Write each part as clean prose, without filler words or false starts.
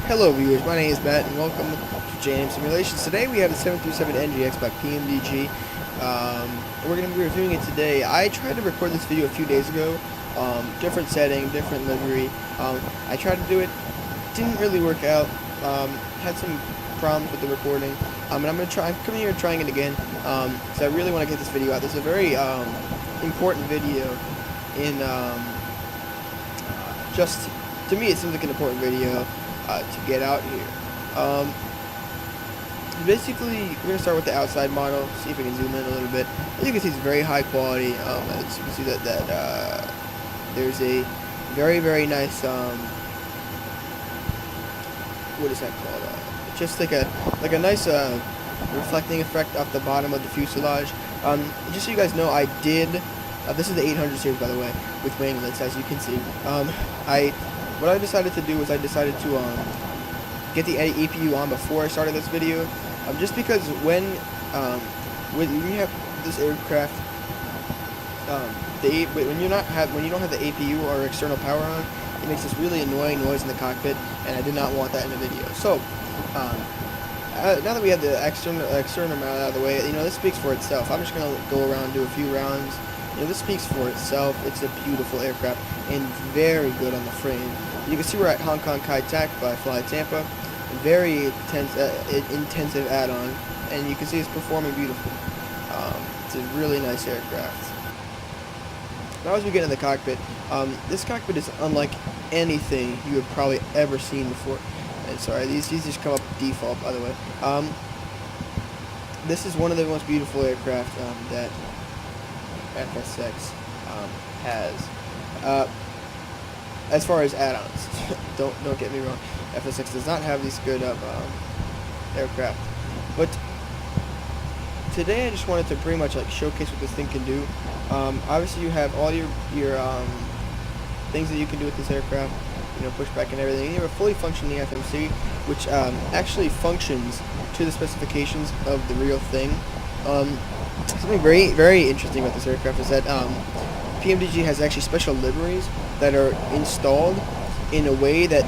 Hello viewers, my name is Matt and welcome to JM Simulations. Today we have the 737 NGX by PMDG. We're going to be reviewing it today. I tried to record this video a few days ago, different setting, different livery. I tried to do it, didn't really work out, had some problems with the recording, and I'm coming here and trying it again, because I really want to get this video out. This is a very important video in, just, to me it seems like an important video to get out here. Basically, we're going to start with the outside model, see if we can zoom in a little bit. As you can see, it's very high quality. As you can see that there's a very nice, what is that called? Just like a nice reflecting effect off the bottom of the fuselage. Just so you guys know, I did, this is the 800 series by the way, with winglets, as you can see. What I decided to do was I decided to get the EPU on before I started this video, just because when you have this aircraft, when you don't have the APU or external power on, it makes this really annoying noise in the cockpit, and I did not want that in the video. So now that we have the external amount out of the way, this speaks for itself. I'm just gonna go around and do a few rounds. This speaks for itself. It's a beautiful aircraft and very good on the frame. You can see we're at Tampa Kai Tak by Fly Tampa. Very intensive add-on, and you can see it's performing beautifully. It's a really nice aircraft. Now as we get in the cockpit, this cockpit is unlike anything you have probably ever seen before. And sorry, these just come up default, by the way. This is one of the most beautiful aircraft that FSX has. As far as add-ons, don't get me wrong, FSX does not have these good of aircraft. But today I just wanted to pretty much showcase what this thing can do. Obviously you have all your things that you can do with this aircraft, pushback and everything. You have a fully functioning FMC, which actually functions to the specifications of the real thing. Something very interesting about this aircraft is that PMDG has actually special liveries that are installed in a way that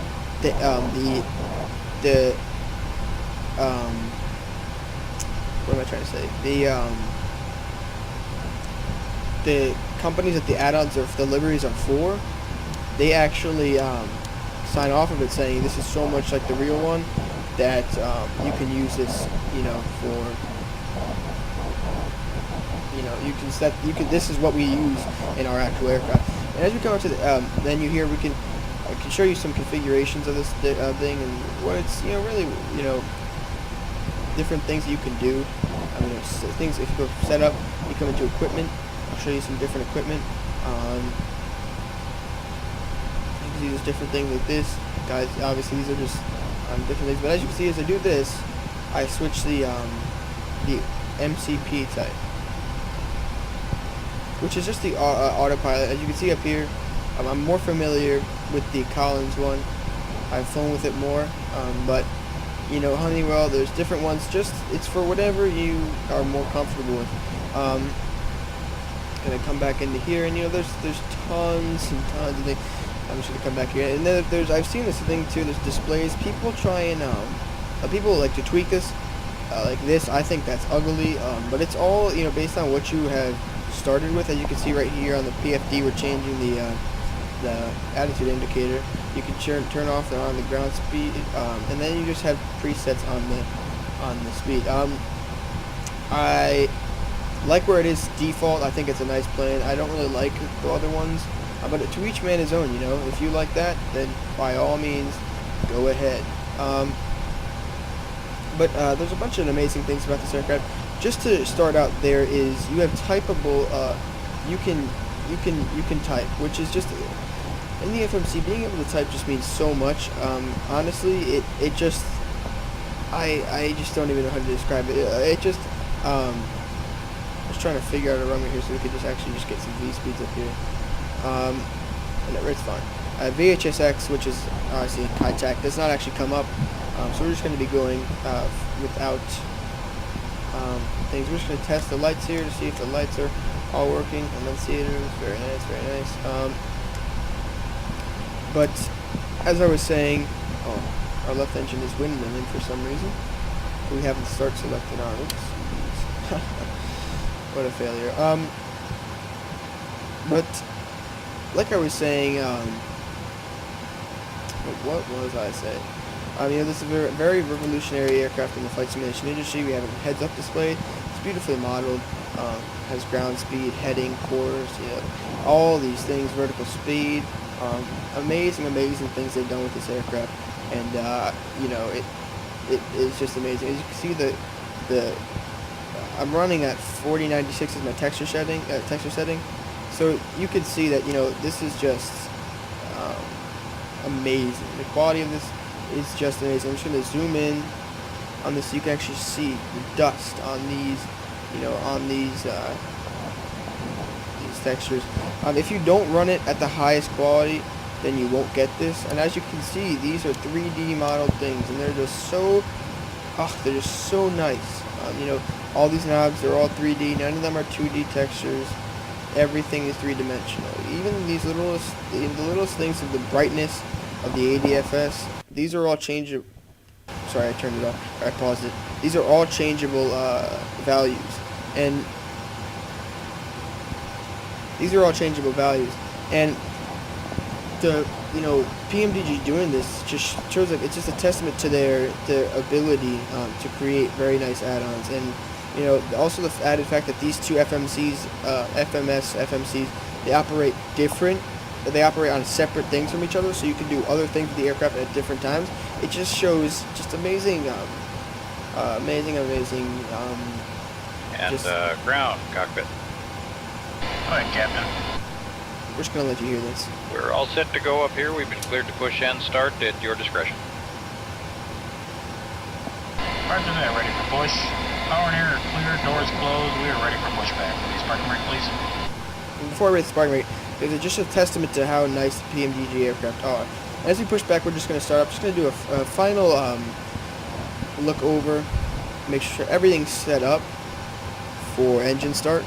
what am I trying to say? The companies that the add-ons or the liveries are for, they actually sign off of it saying this is so much like the real one that you can use this, for. This is what we use in our actual aircraft. And as we come up to the menu here, I can show you some configurations of this thing and what it's, really, different things that you can do. Things, if you go set up, you come into equipment. I'll show you some different equipment. You can see there's different things like this. Guys, obviously these are just different things. But as you can see, as I do this, I switch the MCP type, which is just the autopilot. As you can see up here, I'm more familiar with the Collins one. I've flown with it more, but Honeywell, there's different ones. It's for whatever you are more comfortable with. Gonna come back into here, and there's tons and tons of things. I'm just gonna come back here, and then I've seen this thing too. There's displays. People try and people like to tweak this, like this. I think that's ugly, but it's all based on what you have started with. As you can see right here on the PFD, we're changing the attitude indicator. You can turn off on the ground speed, and then you just have presets on the speed. I like where it is default. I think it's a nice plane. I don't really like the other ones, but to each man his own. If you like that, then by all means go ahead. But there's a bunch of amazing things about this aircraft. Just to start out, you have typeable. You can type, which is just in the FMC. Being able to type just means so much. Honestly, it just I just don't even know how to describe it. I was trying to figure out a run right here so we could actually get some V speeds up here. And it's fine. VHSX, which is obviously Kai Tak, does not actually come up. So we're just going to be going without things. We're just going to test the lights here to see if the lights are all working. And then see it. Very nice, very nice. But as I was saying, Our left engine is windmilling for some reason. We haven't start selected on it. What a failure. But like I was saying, what was I saying? You know, this is a very revolutionary aircraft in the flight simulation industry. We have a heads-up display. It's beautifully modeled. Has ground speed, heading, course, you know, all these things, vertical speed. Amazing things they've done with this aircraft, and you know, it is just amazing. As you can see, the I'm running at 4096 as my texture setting. So you can see that, you know, this is just amazing. The quality of this is just amazing. I'm just going to zoom in on this so you can actually see the dust on these, you know, on these textures. If you don't run it at the highest quality, then you won't get this. And as you can see, these are 3D modeled things, and they're just so, they're just so nice. You know, all these knobs are all 3D. None of them are 2D textures. Everything is three-dimensional. Even these the littlest things of the brightness of the ADFS, these are all changeable. Sorry, I turned it off. I paused it. These are all changeable values, and these are all changeable values. And the, you know, PMDG doing this just shows that it's just a testament to their ability to create very nice add-ons. And you know, also the added fact that these two FMCs, they operate different. They operate on separate things from each other, so you can do other things with the aircraft at different times. It just shows just amazing, amazing. Ground cockpit. Go ahead, Captain. We're just gonna let you hear this. We're all set to go up here. We've been cleared to push and start at your discretion. Roger that. Ready for push. Power and air are clear. Doors closed. We are ready for pushback. Please parking brake, please. Before I read the sparking rate, it's just a testament to how nice the PMDG aircraft are. As we push back, we're just going to start up. Just going to do a final look over, make sure everything's set up for engine start.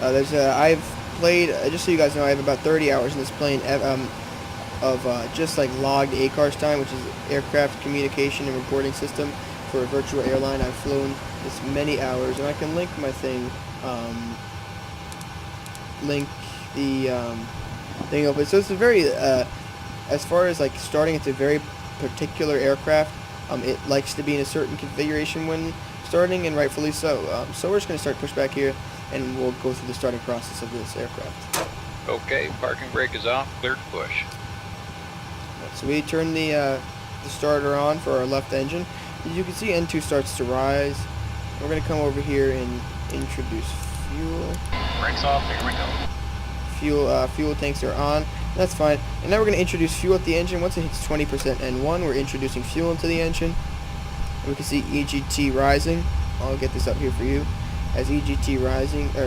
I've played, just so you guys know, I have about 30 hours in this plane of just like logged ACARS time, which is aircraft communication and reporting system for a virtual airline. I've flown this many hours, and I can link my thing, link the thing open. So it's a very, as far as like starting, it's a very particular aircraft. It likes to be in a certain configuration when starting, and rightfully so. So we're just going to start pushback here, and we'll go through the starting process of this aircraft. Okay, parking brake is off, clear to push. So we turn the starter on for our left engine. As you can see, N2 starts to rise. We're going to come over here and introduce fuel. Brakes off, here we go. Fuel tanks are on. That's fine. And now we're going to introduce fuel at the engine. Once it hits 20% N1, we're introducing fuel into the engine. And we can see EGT rising. I'll get this up here for you. As EGT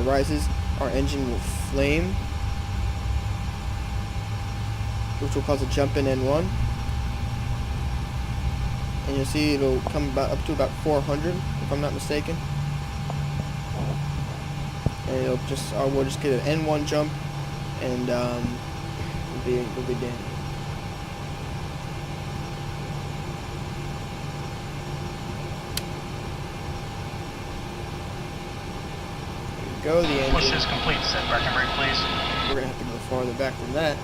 rises, our engine will flame, which will cause a jump in N1. And you'll see it'll come up to about 400, if I'm not mistaken. And it'll just, we'll just get an N1 jump, and we'll be done. Go the engine. Push is complete. Set parking brake, please. We're gonna have to go farther back than that.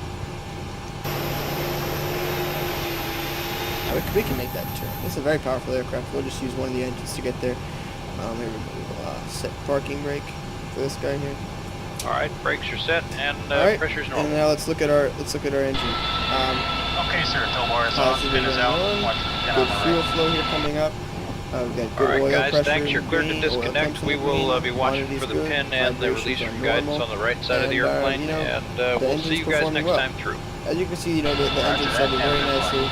We can make that turn. It's a very powerful aircraft. We'll just use one of the engines to get there. Here we go. Set parking brake for this guy here. All right, brakes are set, and pressure's normal. And now let's look at our engine. Okay, sir. Tow bar is off. Pin is out. Good fuel flow here coming up. We've got good oil guys, pressure. thanks. You're cleared to disconnect. We will be watching for the pin and the release from guidance on the right side of the airplane, you know, and we'll see you guys next time through. As you can see, you know, the engine's setting very nicely.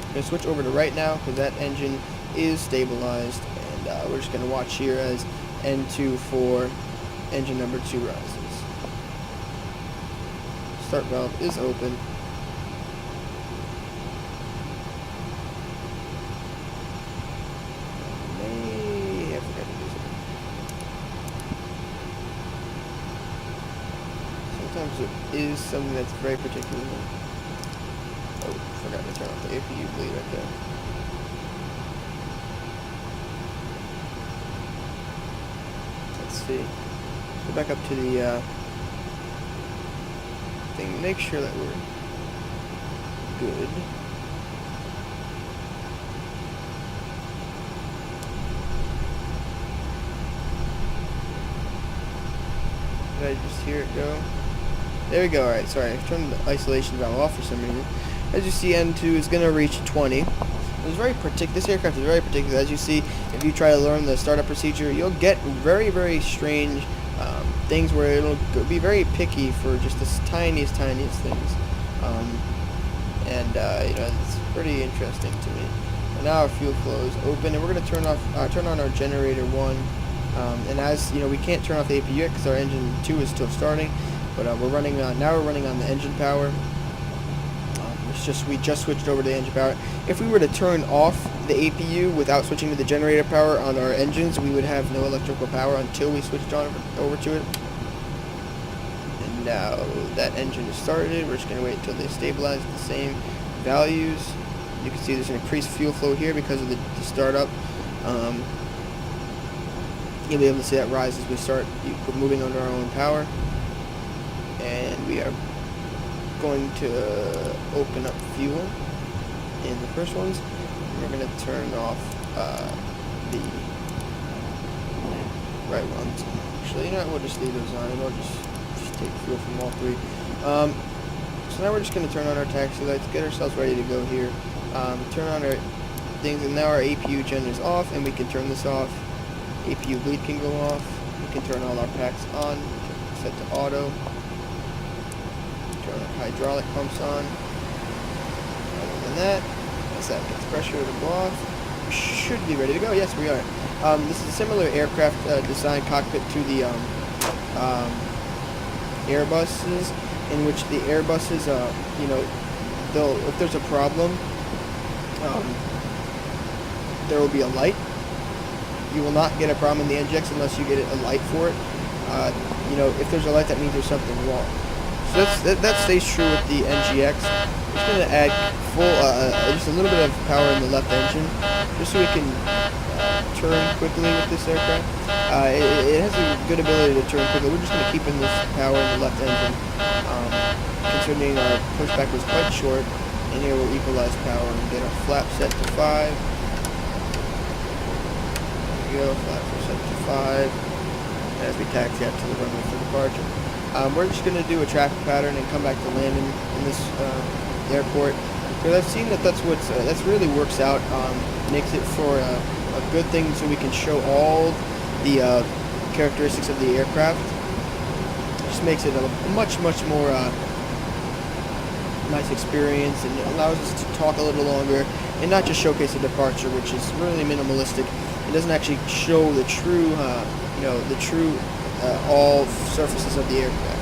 I'm going to switch over to right now because that engine is stabilized, and we're just going to watch here as N2 for engine number 2 rises. Start valve is open. I forgot to do something. Sometimes it is something that's very particular. Oh, forgot to turn off the APU bleed right there. Let's see. Go back up to the thing. Make sure that we're good. Did I just hear it go? There we go. Alright, sorry. I turned the isolation valve off for some reason. As you see, N2 is going to reach 20. It's very this aircraft is very particular. As you see, if you try to learn the startup procedure, you'll get very, very strange things where it'll be very picky for just the tiniest things. You know, it's pretty interesting to me. And now our fuel flow is open, and we're going to turn on our generator 1. And as you know, we can't turn off the APU because our engine 2 is still starting, but we're running now we're running on the engine power. We just switched over to engine power. If we were to turn off the APU without switching to the generator power on our engines, we would have no electrical power until we switched over to it. And now that engine is started. We're just going to wait until they stabilize at the same values. You can see there's an increased fuel flow here because of the startup. You'll be able to see that rise as we start moving under our own power. And we are going to open up fuel in the first ones. And we're going to turn off the right ones. Actually, you know what, we'll just leave those on and we'll just take fuel from all three. So now we're just going to turn on our taxi lights, get ourselves ready to go here. Turn on our things, and now our APU gen is off, and we can turn this off. APU bleed can go off. We can turn all our packs on, set to auto. Turn our hydraulic pumps on. Other than that, as that gets pressure, it'll go off. We should be ready to go. Yes, we are. This is a similar aircraft design cockpit to the Airbuses, in which the Airbuses, you know, if there's a problem, there will be a light. You will not get a problem in the NGX unless you get a light for it. You know, if there's a light, that means there's something wrong. So that stays true with the NGX. I'm just going to add just a little bit of power in the left engine, just so we can turn quickly with this aircraft. It has a good ability to turn quickly. We're just going to keep in this power in the left engine, considering our pushback was quite short. And here we'll equalize power and get our flap set to 5. Go, flaps are set to 5 as we taxi out to the runway for departure. We're just going to do a traffic pattern and come back to land in this airport, because I've seen that's really works out, makes it for a good thing, so we can show all the characteristics of the aircraft. It just makes it a much more nice experience, and it allows us to talk a little longer and not just showcase a departure, which is really minimalistic. It doesn't actually show the true, all surfaces of the aircraft.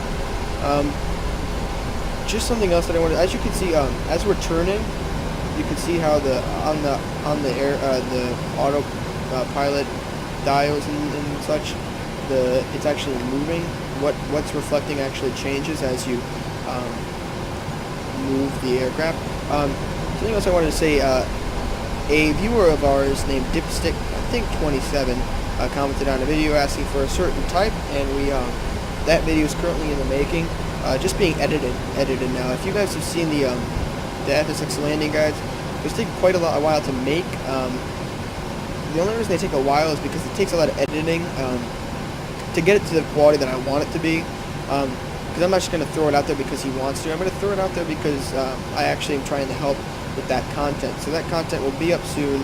Just something else that I wanted. As you can see, as we're turning, you can see how the auto pilot dials and such. It's actually moving. What's reflecting actually changes as you move the aircraft. Something else I wanted to say. A viewer of ours named Dipstick, I think 27, commented on a video asking for a certain type, and that video is currently in the making, just being edited now. If you guys have seen the FSX landing guides, those take quite a while to make. The only reason they take a while is because it takes a lot of editing to get it to the quality that I want it to be. Because I'm not just going to throw it out there because he wants to. I'm going to throw it out there because I actually am trying to help with that content. So that content will be up soon,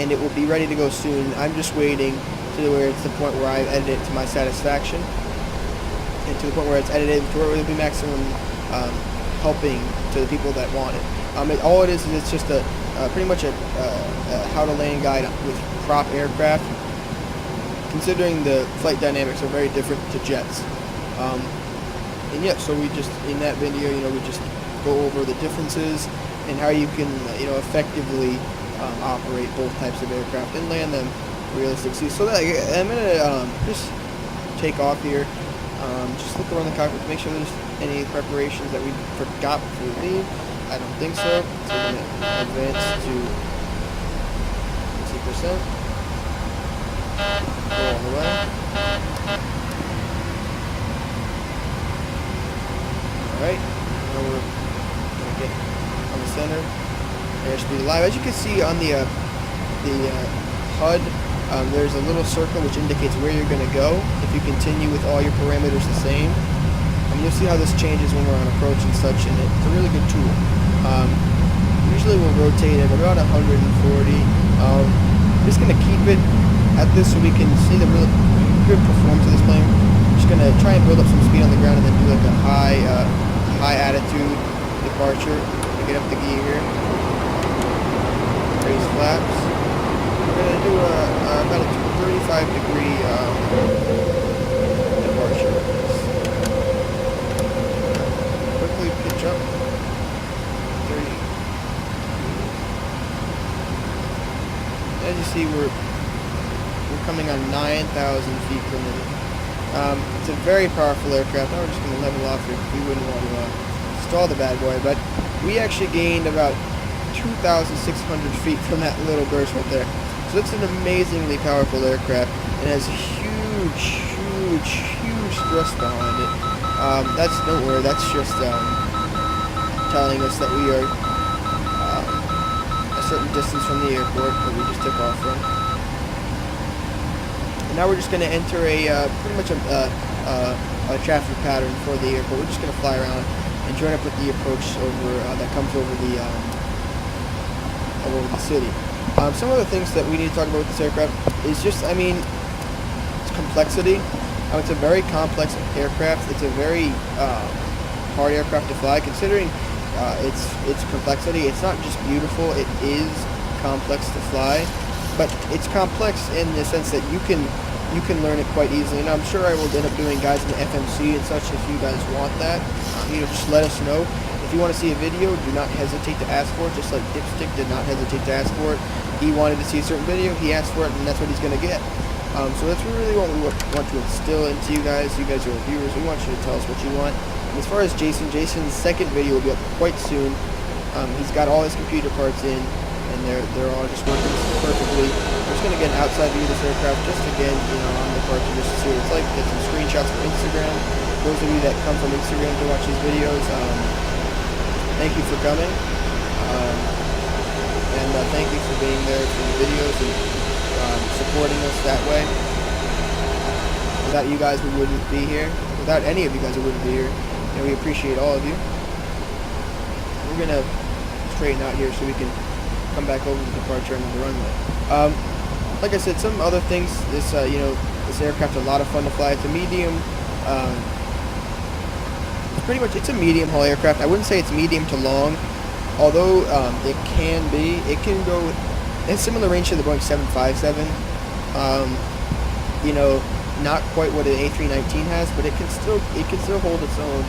and it will be ready to go soon. I'm just waiting to where it's the point where I edit it to my satisfaction, and to the point where it's edited to where it will be maximum helping to the people that want it. All it is it's just pretty much a how to land guide with prop aircraft, considering the flight dynamics are very different to jets. And yeah, so we just, in that video, we just go over the differences and how you can, effectively operate both types of aircraft and land them realistically. So that, I'm gonna just take off here, just look around the cockpit to make sure there's any preparations that we forgot before we leave. I don't think so. So we're gonna advance to 50%. Go all the way. Alright, now we're gonna get on the center. Airspeed alive. As you can see on the HUD, there's a little circle which indicates where you're going to go if you continue with all your parameters the same. You'll see how this changes when we're on approach and such, and it's a really good tool. Usually we'll rotate at about 140. I'm just going to keep it at this so we can see the really good performance of this plane. I'm just going to try and build up some speed on the ground and then do like a high attitude departure to get up the gear. Raise flaps. We're going to do about a 35-degree departure. Quickly pitch up. 30. As you see, we're coming on 9,000 feet per minute. It's a very powerful aircraft. Now we're just going to level off here. We wouldn't want to stall the bad boy, but we actually gained about 2,600 feet from that little burst right there. So it's an amazingly powerful aircraft and has huge thrust behind it. Don't worry, that's just telling us that we are a certain distance from the airport that we just took off from. And now we're just going to enter a pretty much a traffic pattern for the airport. We're just going to fly around and join up with the approach over that comes over the city. Some of the things that we need to talk about with this aircraft is just, its complexity. It's a very complex aircraft. It's a very hard aircraft to fly, considering its complexity. It's not just beautiful; it is complex to fly. But it's complex in the sense that you can learn it quite easily. And I'm sure I will end up doing guides in the FMC and such if you guys want that. Just let us know. If you want to see a video, do not hesitate to ask for it, just like Dipstick did not hesitate to ask for it. He wanted to see a certain video, he asked for it, and that's what he's going to get. So that's really what we want to instill into you guys. You guys are our viewers. We want you to tell us what you want. And as far as Jason's second video will be up quite soon. He's got all his computer parts in, and they're all just working perfectly. I'm just going to get an outside view of this aircraft, just again, on the departure, just to see what it's like. Get some screenshots from Instagram. Those of you that come from Instagram to watch these videos, thank you for coming, and thank you for being there for the videos and supporting us that way. Without you guys, we wouldn't be here. Without any of you guys, we wouldn't be here. And we appreciate all of you. We're gonna straighten out here so we can come back over to the departure and the runway. Like I said, some other things. This this aircraft's a lot of fun to fly. It's a medium. It's a medium haul aircraft. I wouldn't say it's medium to long, although it can be. It can go in similar range to the Boeing 757. Not quite what an A319 has, but it can still hold its own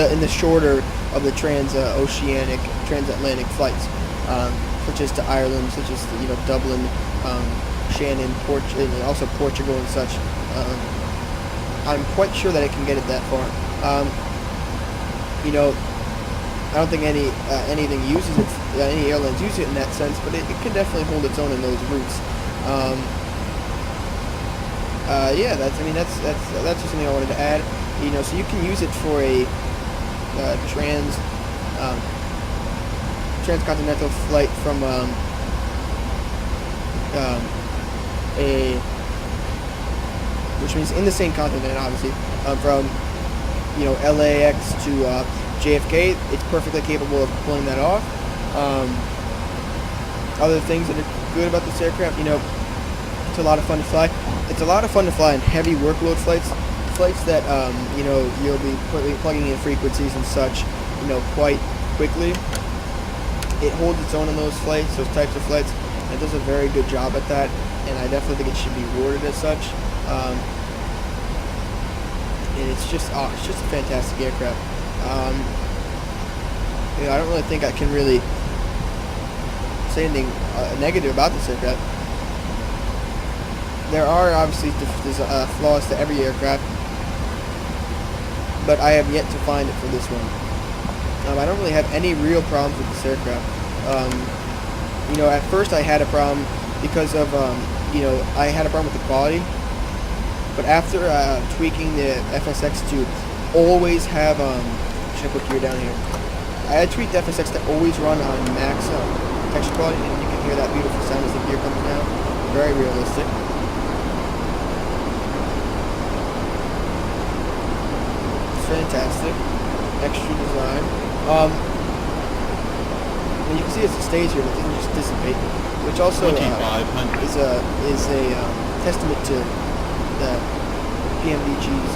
in the shorter of the transatlantic flights, such as to Ireland, such as Dublin, Shannon, and also Portugal and such. I'm quite sure that it can get it that far. I don't think anything uses it. Any airlines use it in that sense, but it can definitely hold its own in those routes. That's just something I wanted to add. So you can use it for a transcontinental flight from which means in the same continent, obviously, from LAX to JFK. It's perfectly capable of pulling that off. Other things that are good about this aircraft, it's a lot of fun to fly. It's a lot of fun to fly in heavy workload flights that you'll be plugging in frequencies and such, quite quickly. It holds its own in those types of flights, and it does a very good job at that. And I definitely think it should be rewarded as such. And it's just a fantastic aircraft. I don't really think I can really say anything negative about this aircraft. There are obviously flaws to every aircraft. but I have yet to find it for this one. I don't really have any real problems with this aircraft. You know, at first I had a problem because of, you know, I had a problem with the quality. But after tweaking the FSX to always have, should I put gear down here? I had tweaked the FSX to always run on max texture quality, and you can hear that beautiful sound as the gear comes down. Very realistic. It's fantastic. Extra design. And you can see it's a stage here that doesn't just dissipate, which also is a testament to the PMDG's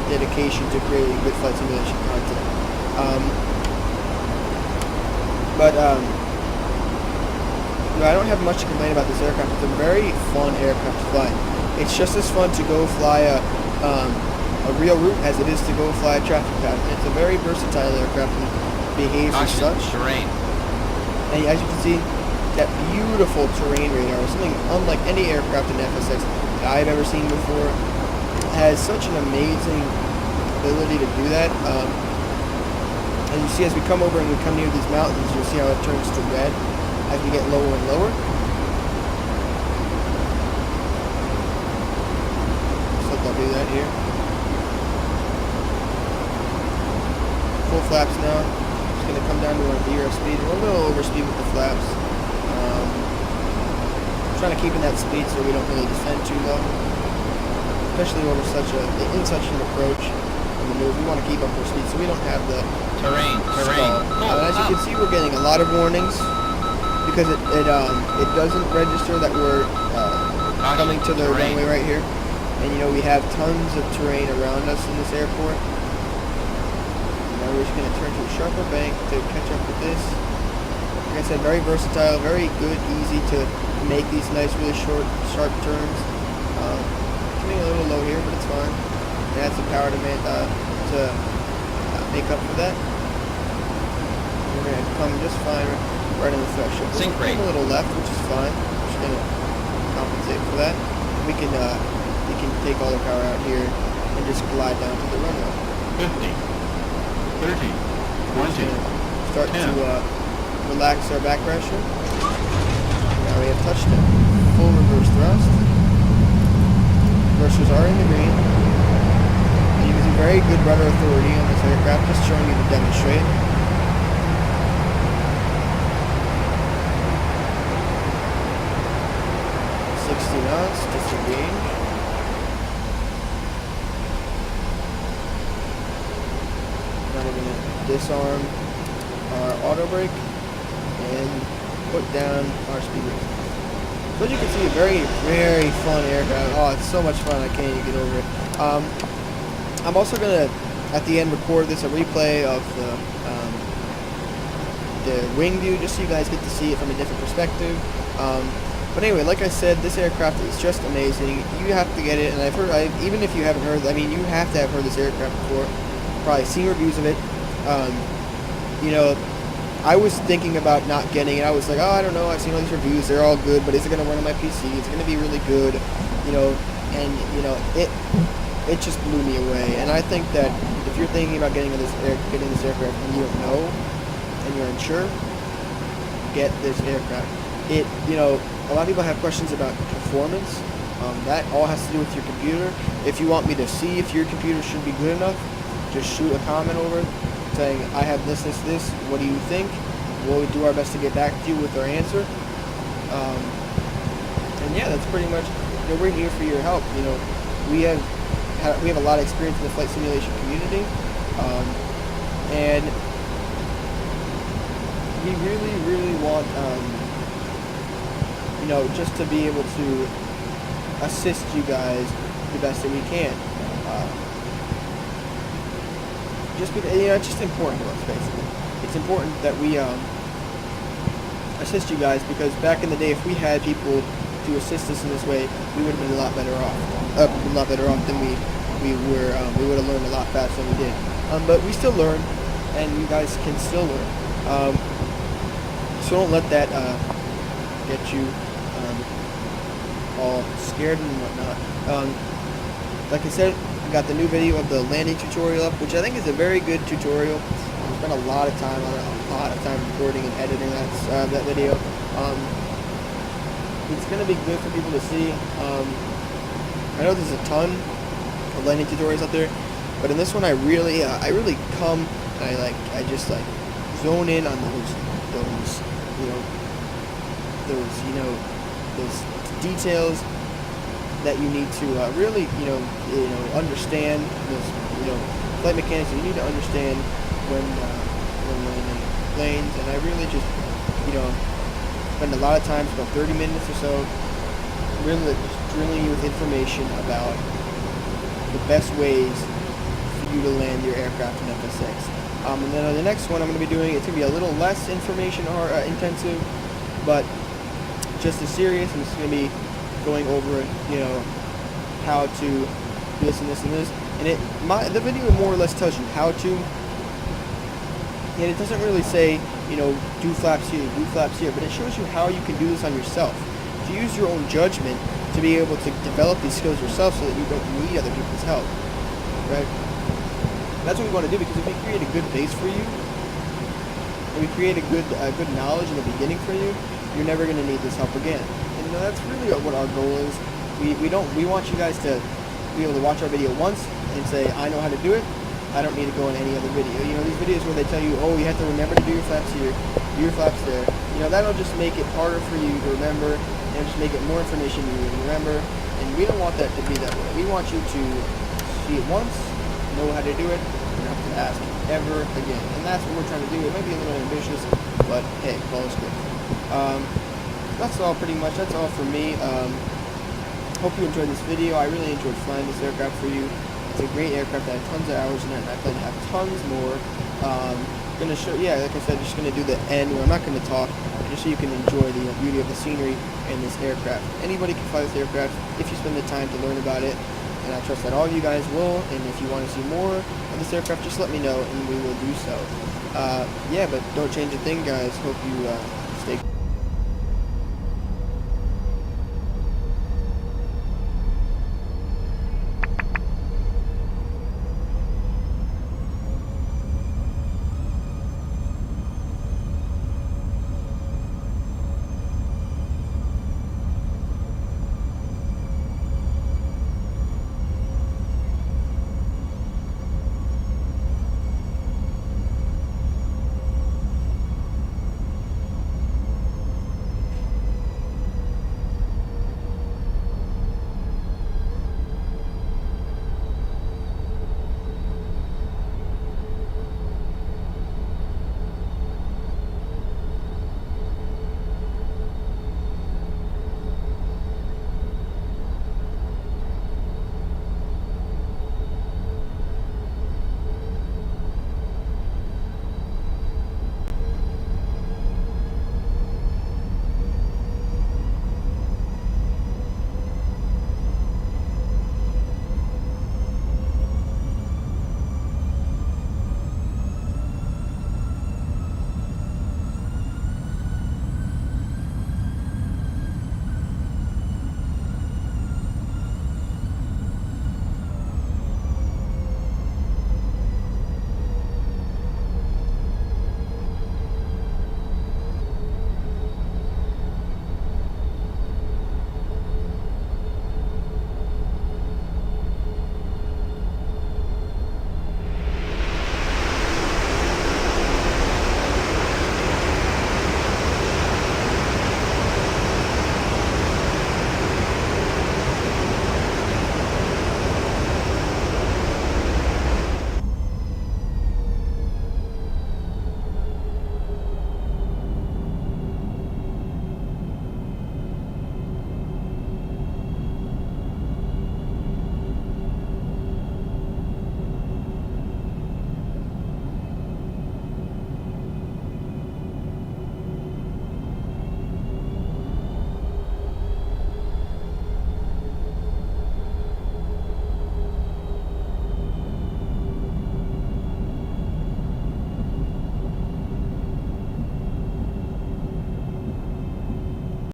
dedication to creating good flight simulation content. You know, I don't have much to complain about this aircraft. It's a very fun aircraft to fly. It's just as fun to go fly a real route as it is to go fly a traffic pattern. It's a very versatile aircraft and behaves as such. Terrain. And as you can see, that beautiful terrain radar is something unlike any aircraft in FSX that I've ever seen before. It has such an amazing ability to do that. And you see, as we come over and we come near these mountains, you'll see how it turns to red as we get lower and lower. So I'll do that here. Full flaps now. Just going to come down to our VRF speed. We're a little over speed with the flaps. Trying to keep in that speed so we don't really descend too low, especially over in such an approach. We want to keep up our speed so we don't have the Terrain. as you can see, we're getting a lot of warnings because it doesn't register that we're coming to the runway right here, and you know we have tons of terrain around us in this airport. Now we're just going to turn to a sharper bank to catch up with this. Like I said, very versatile, very good, easy to make these nice, really short, sharp turns. Coming a little low here, but it's fine. It has the power to make up for that. We're going to come just fine right in the threshold. Sink rate. A little left, which is fine. We're just going to compensate for that. We can take all the power out here and just glide down to the runway. 50, 30, 20, start 10. to relax our back pressure. Now we have touchdown. Full reverse thrust. Reversers are in the green. And using very good rudder authority on this aircraft, just showing you to demonstrate. Knots, disengage. Now we're going to disarm our auto brake and put down our speed brake. So as you can see, a very, very fun aircraft. Oh, it's so much fun, I can't even get over it. I'm also going to, at the end, record this, a replay of the wing view, just so you guys get to see it from a different perspective. But anyway, like I said, this aircraft is just amazing. You have to get it, and even if you haven't heard, I mean, you have to have heard this aircraft before, probably seen reviews of it. You know, I was thinking about not getting it. I was like, oh, I don't know, I've seen all these reviews, they're all good, but is it going to run on my PC? It's going to be really good, you know, and, you know, it just blew me away. And I think that if you're thinking about getting this aircraft and you don't know, and you're unsure, get this aircraft. You know, a lot of people have questions about performance. That all has to do with your computer. If you want me to see if your computer should be good enough, just shoot a comment over saying, I have this, what do you think? We'll do our best to get back to you with our answer. And yeah, that's pretty much, you know, we're here for your help. You know, we have a lot of experience in the flight simulation community. And we really, really want, you know, just to be able to assist you guys the best that we can. Just because, you know, it's just important to us, basically. It's important that we assist you guys, because back in the day, if we had people to assist us in this way, we would have been a lot better off. Than we were. We would have learned a lot faster than we did. But we still learn, and you guys can still learn. So don't let that get you all scared and whatnot. Like I said, got the new video of the landing tutorial up, which I think is a very good tutorial. I spent a lot of time on it, a lot of time recording and editing that video. It's going to be good for people to see. I know there's a ton of landing tutorials out there, but in this one I really come and I just zone in on those details that you need to really understand. Those flight mechanics that you need to understand when landing planes, and I really just spend a lot of time, about 30 minutes or so, really just drilling you with information about the best ways for you to land your aircraft in FSX. And then on the next one I'm going to be doing, it's going to be a little less information or intensive, but just as serious, and it's going to be going over, how to do this and this and this. And the video more or less tells you how to, and it doesn't really say, do flaps here, do flaps here, but it shows you how you can do this on yourself. To use your own judgment to be able to develop these skills yourself so that you don't need other people's help, right? That's what we want to do, because if we create a good base for you, and we create a good knowledge in the beginning for you, you're never going to need this help again. And that's really what our goal is. We want you guys to be able to watch our video once and say, I know how to do it. I don't need to go in any other video. These videos where they tell you, oh, you have to remember to do your flaps here, do your flaps there. That'll just make it harder for you to remember, and just make it more information you need to remember. And we don't want that to be that way. We want you to see it once, know how to do it, and not have to ask ever again. And that's what we're trying to do. It might be a little ambitious, but hey, ball is good. That's all pretty much. That's all for me. Hope you enjoyed this video. I really enjoyed flying this aircraft for you. It's a great aircraft. I had tons of hours in it, and I plan to have tons more. Gonna show, like I said, just gonna do the end where I'm not gonna talk, just so you can enjoy the beauty of the scenery and this aircraft. Anybody can fly this aircraft if you spend the time to learn about it, and I trust that all of you guys will. And if you want to see more of this aircraft, just let me know, and we will do so. But don't change a thing, guys. Hope you stay.